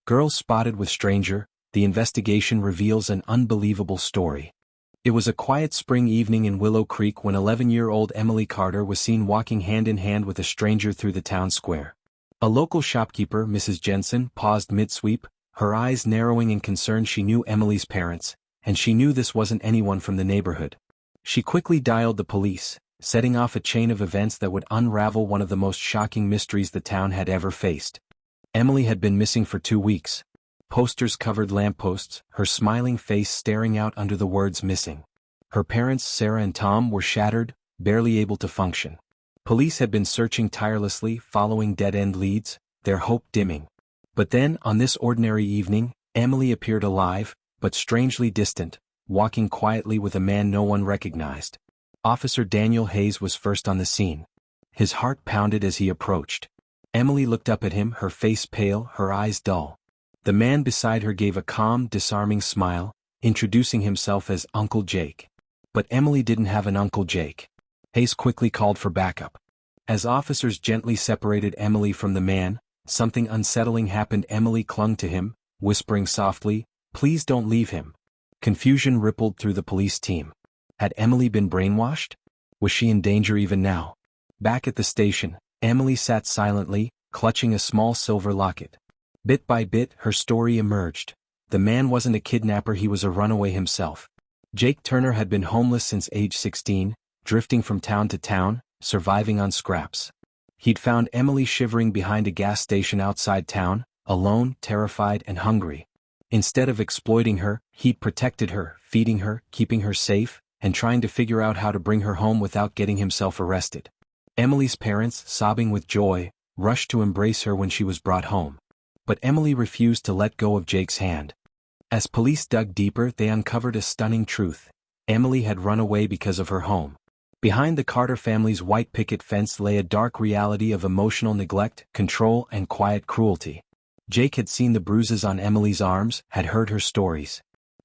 Girl spotted with stranger, the investigation reveals an unbelievable story. It was a quiet spring evening in Willow Creek when 11-year-old Emily Carter was seen walking hand-in-hand with a stranger through the town square. A local shopkeeper, Mrs. Jensen, paused mid-sweep, her eyes narrowing in concern. She knew Emily's parents, and she knew this wasn't anyone from the neighborhood. She quickly dialed the police, setting off a chain of events that would unravel one of the most shocking mysteries the town had ever faced. Emily had been missing for 2 weeks. Posters covered lampposts, her smiling face staring out under the words missing. Her parents, Sarah and Tom, were shattered, barely able to function. Police had been searching tirelessly, following dead-end leads, their hope dimming. But then, on this ordinary evening, Emily appeared alive, but strangely distant, walking quietly with a man no one recognized. Officer Daniel Hayes was first on the scene. His heart pounded as he approached. Emily looked up at him, her face pale, her eyes dull. The man beside her gave a calm, disarming smile, introducing himself as Uncle Jake. But Emily didn't have an Uncle Jake. Hayes quickly called for backup. As officers gently separated Emily from the man, something unsettling happened. Emily clung to him, whispering softly, "Please don't leave him." Confusion rippled through the police team. Had Emily been brainwashed? Was she in danger even now? Back at the station, Emily sat silently, clutching a small silver locket. Bit by bit, her story emerged. The man wasn't a kidnapper, he was a runaway himself. Jake Turner had been homeless since age 16, drifting from town to town, surviving on scraps. He'd found Emily shivering behind a gas station outside town, alone, terrified and hungry. Instead of exploiting her, he'd protected her, feeding her, keeping her safe, and trying to figure out how to bring her home without getting himself arrested. Emily's parents, sobbing with joy, rushed to embrace her when she was brought home. But Emily refused to let go of Jake's hand. As police dug deeper, they uncovered a stunning truth. Emily had run away because of her home. Behind the Carter family's white picket fence lay a dark reality of emotional neglect, control, and quiet cruelty. Jake had seen the bruises on Emily's arms, had heard her stories.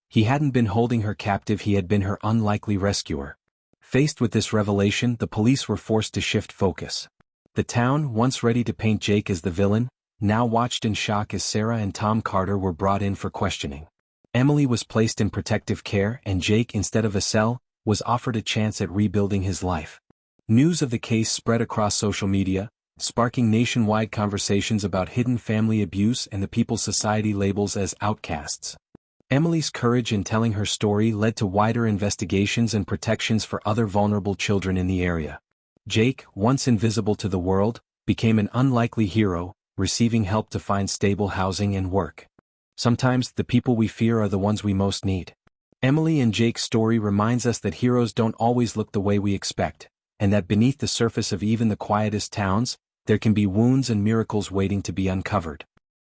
He hadn't been holding her captive, he had been her unlikely rescuer. Faced with this revelation, the police were forced to shift focus. The town, once ready to paint Jake as the villain, now watched in shock as Sarah and Tom Carter were brought in for questioning. Emily was placed in protective care, and Jake, instead of a cell, was offered a chance at rebuilding his life. News of the case spread across social media, sparking nationwide conversations about hidden family abuse and the people society labels as outcasts. Emily's courage in telling her story led to wider investigations and protections for other vulnerable children in the area. Jake, once invisible to the world, became an unlikely hero, receiving help to find stable housing and work. Sometimes, the people we fear are the ones we most need. Emily and Jake's story reminds us that heroes don't always look the way we expect, and that beneath the surface of even the quietest towns, there can be wounds and miracles waiting to be uncovered.